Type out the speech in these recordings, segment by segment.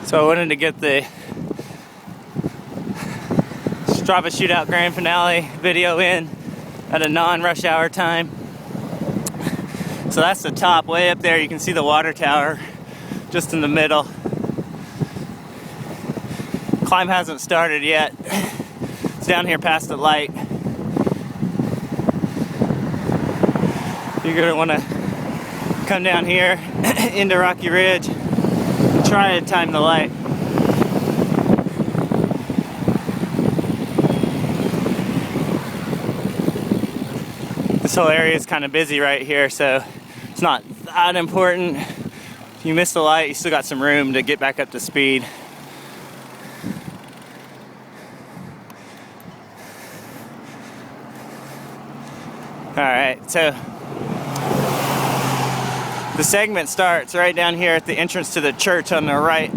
So I wanted to get the Strava Shootout Grand Finale video in at a non-rush hour time. So that's the top. Way up there you can see the water tower just in the middle. Climb hasn't started yet. It's down here past the light. You're gonna want to come down here into Rocky Ridge and try to time the light. This whole area is kind of busy right here, so it's not that important. If you miss the light, you still got some room to get back up to speed. Alright, so the segment starts right down here at the entrance to the church on the right.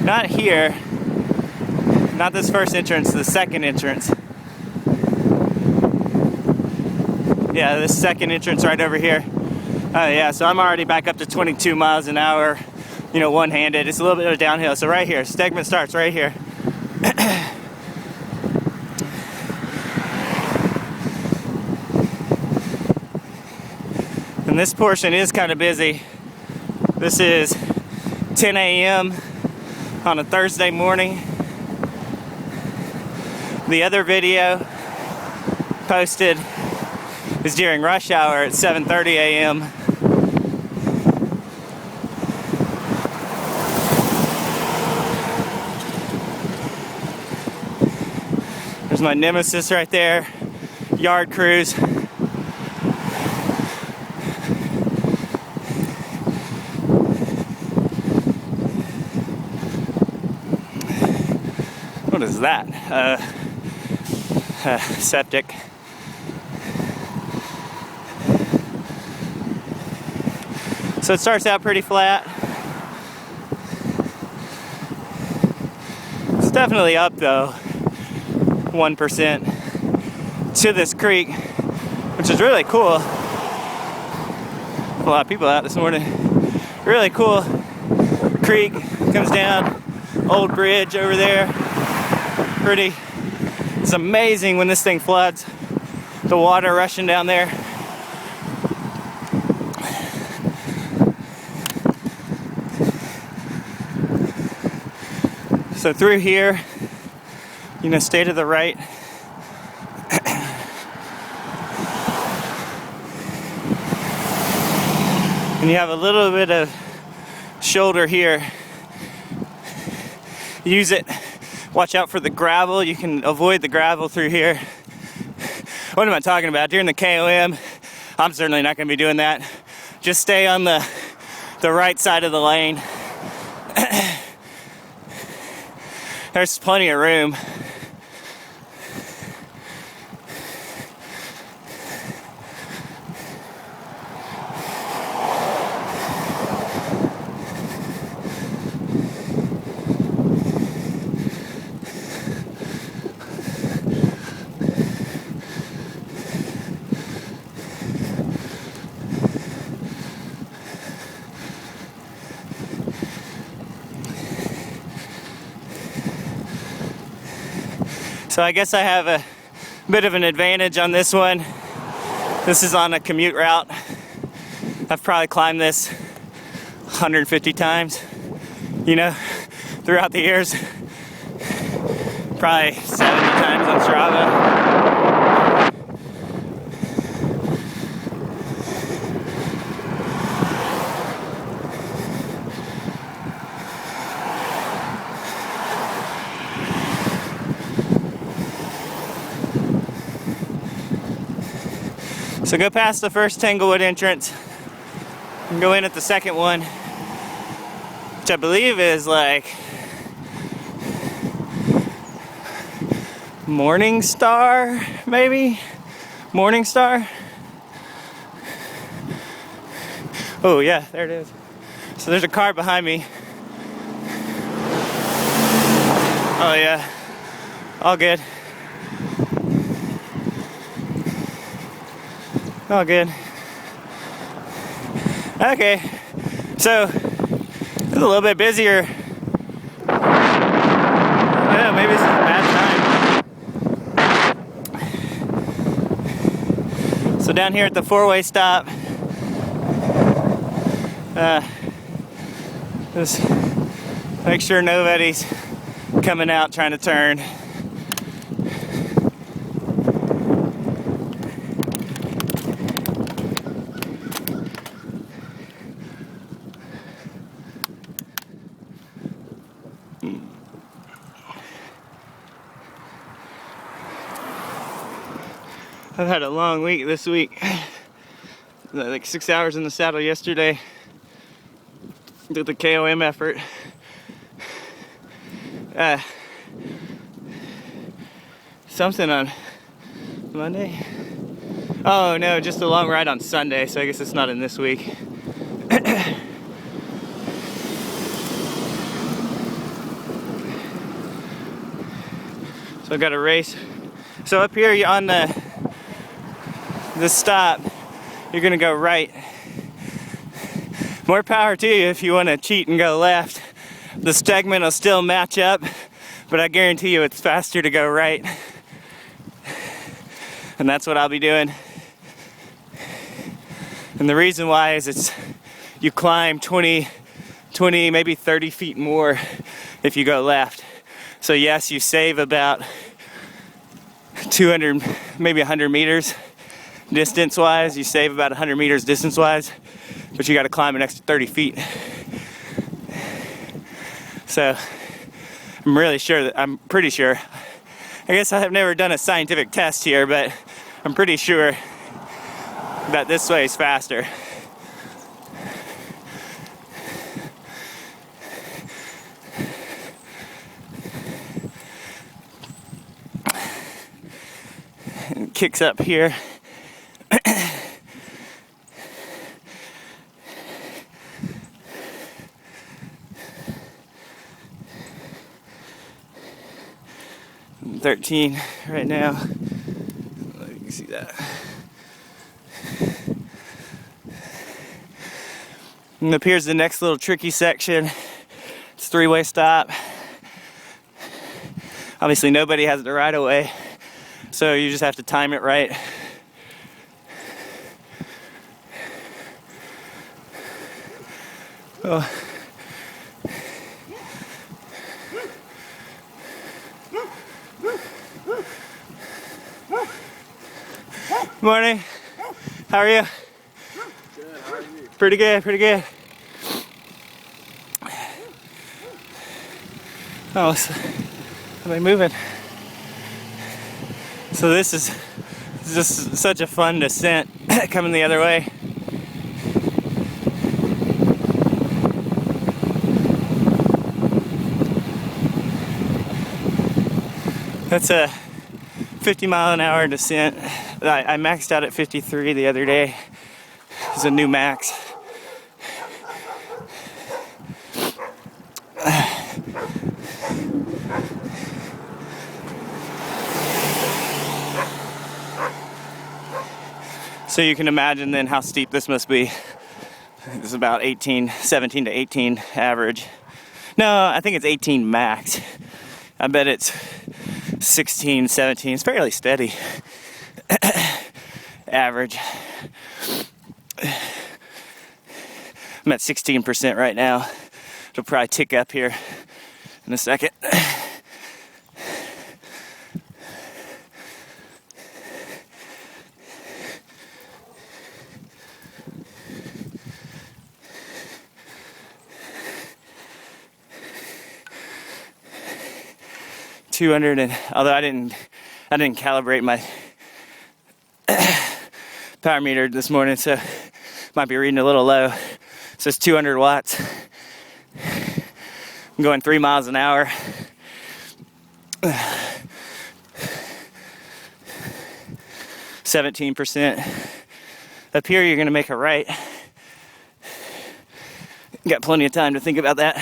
Not here, not this first entrance, the second entrance. Yeah, this second entrance right over here. Yeah, so I'm already back up to 22 miles an hour, you know, one-handed. It's a little bit of a downhill. So right here, segment starts right here. And this portion is kind of busy. This is 10 a.m. on a Thursday morning. The other video posted is during rush hour at 7:30 a.m. There's my nemesis right there, yard crews. What is that? Septic. So it starts out pretty flat. It's definitely up though, 1% to this creek, which is really cool. A lot of people out this morning. Really cool creek, comes down, old bridge over there. Pretty, it's amazing when this thing floods, the water rushing down there. So through here, you know, stay to the right. And you have a little bit of shoulder here. Use it. Watch out for the gravel. You can avoid the gravel through here. What am I talking about? During the KOM, I'm certainly not going to be doing that. Just stay on the right side of the lane. There's plenty of room. So I guess I have a bit of an advantage on this one. This is on a commute route. I've probably climbed this 150 times, you know, throughout the years. Probably 70 times on Strava. So go past the first Tanglewood entrance and go in at the second one, which I believe is like Morning Star, maybe? Morning Star? Oh yeah, there it is. So there's a car behind me. Oh yeah, all good. All good. Okay, so It's a little bit busier. Yeah, maybe this is a bad time. So down here at the four-way stop, just make sure nobody's coming out trying to turn. I've had a long week this week. Like 6 hours in the saddle yesterday. Did the KOM effort. Something on Monday. Oh no, just a long ride on Sunday, so I guess it's not in this week. So I got a race. So up here on the stop, you're gonna go right. More power to you if you want to cheat and go left. The segment will still match up, but I guarantee you it's faster to go right. And that's what I'll be doing. And the reason why is you climb 20, maybe 30 feet more if you go left. So yes, you save about 200, maybe 100 meters distance-wise. You save about 100 meters distance-wise, but you got to climb an extra 30 feet. So I'm pretty sure. I guess I have never done a scientific test here, but I'm pretty sure that this way is faster. And it kicks up here. I'm 13 right now. You can see that. And up here's the next little tricky section. It's a three-way stop. Obviously nobody has the right of way, so you just have to time it right. Oh. Morning. How are you? Good. How are you? Pretty good, pretty good. Oh, so, are they moving? So this is just such a fun descent coming the other way. That's a 50-mile-an-hour descent. I maxed out at 53 the other day. It's a new max. So you can imagine then how steep this must be. It's about 17 to 18 average. No, I think it's 18 max. I bet it's 16, 17. It's fairly steady. Average. I'm at 16% right now. It'll probably tick up here in a second. Although I didn't calibrate my power meter this morning, so might be reading a little low. It says 200 watts. I'm going 3 miles an hour. 17%. Up here, you're gonna make a right. Got plenty of time to think about that.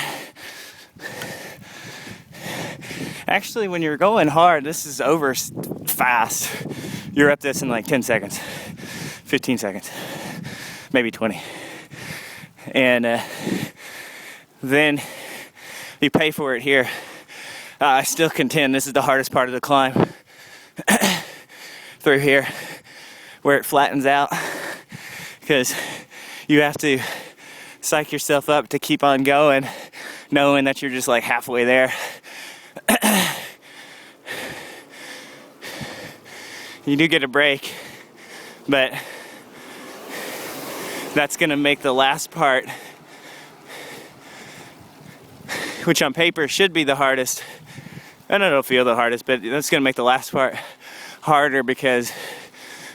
Actually, when you're going hard, this is over fast. You're up this in like 10 seconds, 15 seconds, maybe 20. And then you pay for it here. I still contend this is the hardest part of the climb. Through here, where it flattens out, because you have to psych yourself up to keep on going, knowing that you're just like halfway there. You do get a break, but that's gonna make the last part, which on paper should be the hardest. I don't feel the hardest, but that's gonna make the last part harder, because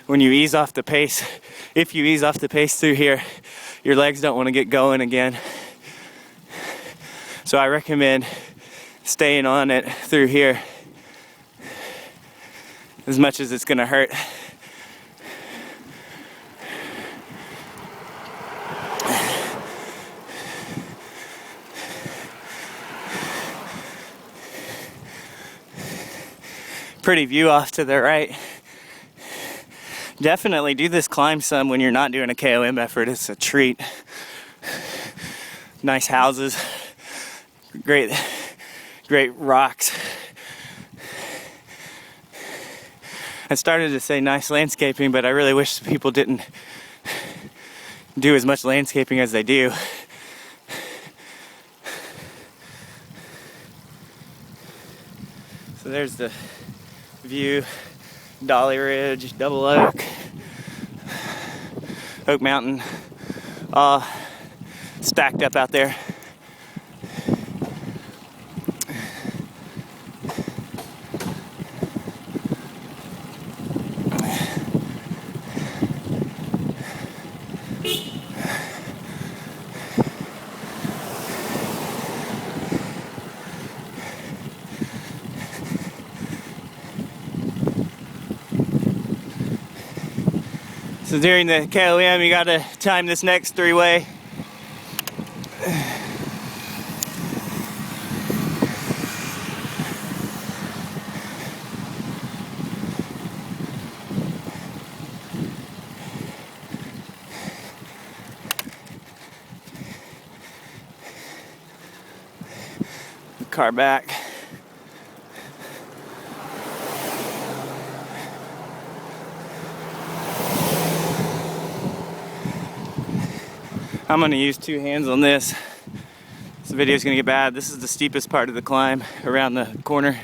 when you ease off the pace, if you ease off the pace through here, your legs don't want to get going again. So I recommend staying on it through here as much as it's gonna hurt. Pretty view off to the right. Definitely do this climb some when you're not doing a KOM effort. It's a treat. Nice houses, great rocks. I started to say nice landscaping, but I really wish people didn't do as much landscaping as they do. So there's the view, Dolly Ridge, Double Oak, Oak Mountain, all stacked up out there. So during the KOM, you gotta time this next three-way. The car back. I'm gonna use two hands on this. This video's gonna get bad. This is the steepest part of the climb around the corner.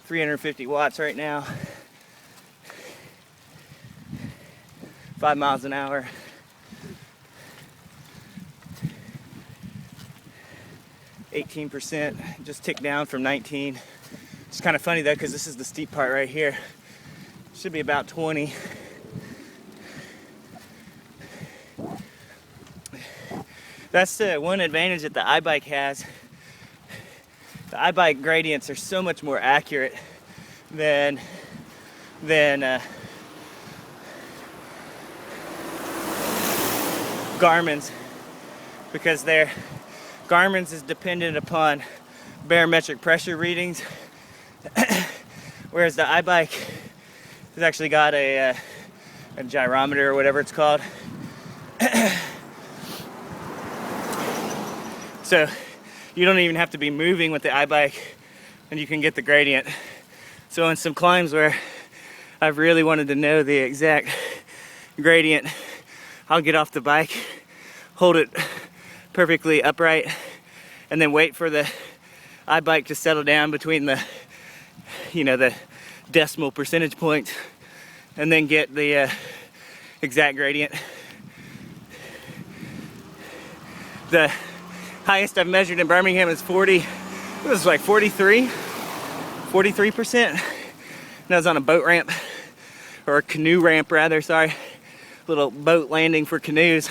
$350 watts right now. 5 miles an hour. %, just ticked down from 19. It's kind of funny though, because this is the steep part right here. Should be about 20. That's the one advantage that the iBike has. The iBike gradients are so much more accurate than Garmin's, because Garmin's is dependent upon barometric pressure readings, whereas the iBike has actually got a gyrometer or whatever it's called. So you don't even have to be moving with the iBike and you can get the gradient. So in some climbs where I've really wanted to know the exact gradient, I'll get off the bike, hold it perfectly upright, and then wait for the iBike to settle down between the decimal percentage points, and then get the exact gradient. The highest I've measured in Birmingham is 40. It was like 43%. And I was on a boat ramp or a canoe ramp rather, sorry. Little boat landing for canoes.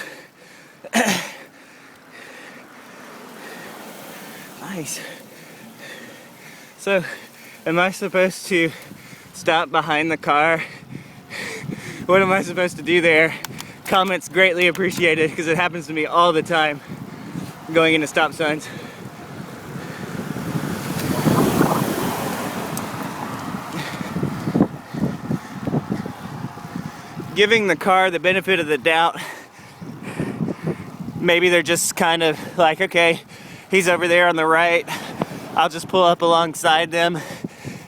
Nice. So, am I supposed to stop behind the car? What am I supposed to do there? Comments greatly appreciated, because it happens to me all the time going into stop signs. Giving the car the benefit of the doubt. Maybe they're just kind of like, okay, he's over there on the right, I'll just pull up alongside them,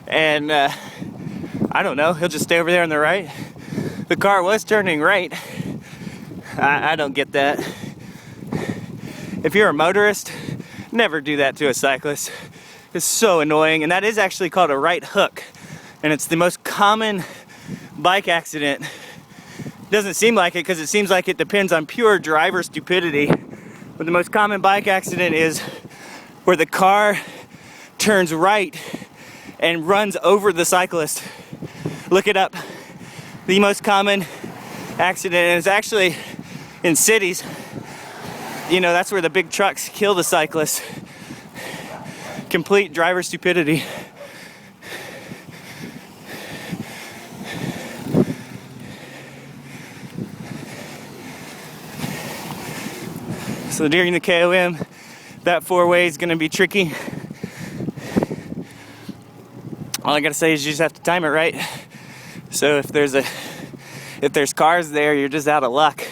and I don't know, he'll just stay over there on the right. The car was turning right. I don't get that. If you're a motorist, never do that to a cyclist. It's so annoying, and that is actually called a right hook, and it's the most common bike accident. It doesn't seem like it, because it seems like it depends on pure driver stupidity, but the most common bike accident is where the car turns right and runs over the cyclist. Look it up. The most common accident, and it's actually in cities. You know, that's where the big trucks kill the cyclists. Complete driver stupidity. So during the KOM, that four-way is gonna be tricky. All I gotta say is you just have to time it right. So if there's cars there, you're just out of luck.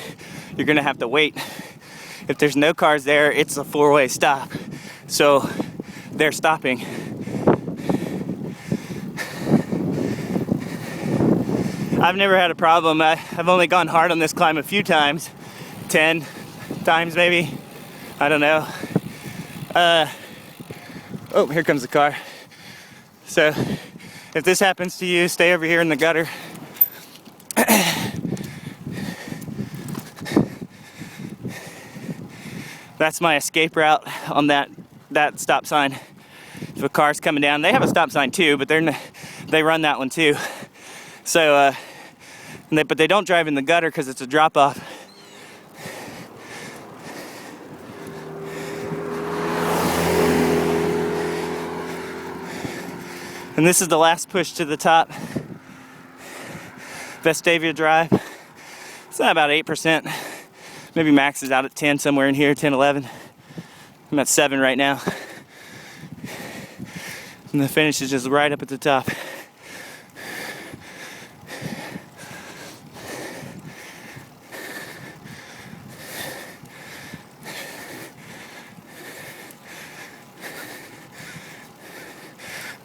You're gonna have to wait. If there's no cars there, it's a four-way stop. So they're stopping. I've never had a problem. I've only gone hard on this climb a few times. 10 times maybe. I don't know. Oh, here comes the car. So if this happens to you, stay over here in the gutter. That's my escape route on that stop sign. If a car's coming down, they have a stop sign too, but they run that one too. So, but they don't drive in the gutter because it's a drop off. And this is the last push to the top. Vestavia Drive. It's at about 8%. Maybe max is out at 10 somewhere in here, 10, 11. I'm at 7 right now. And the finish is just right up at the top.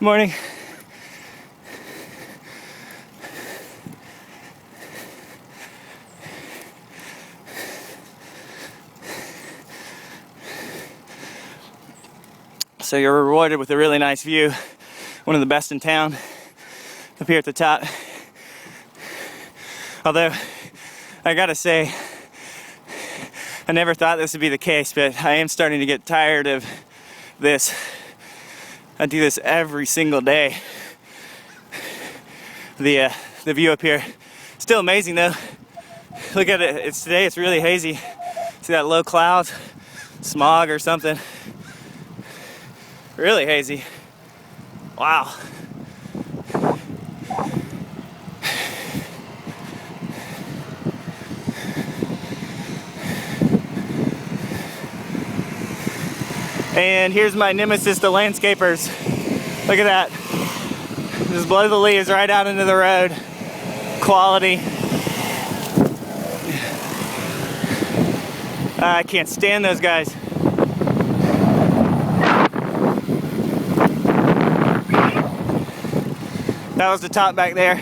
Morning. So you're rewarded with a really nice view, one of the best in town, up here at the top. Although, I gotta say, I never thought this would be the case, but I am starting to get tired of this. I do this every single day. The view up here, still amazing though. Look at it, today it's really hazy. See that low clouds, smog or something. Really hazy. Wow. And here's my nemesis, the landscapers. Look at that. Just blow the leaves right out into the road. Quality. I can't stand those guys. That was the top back there.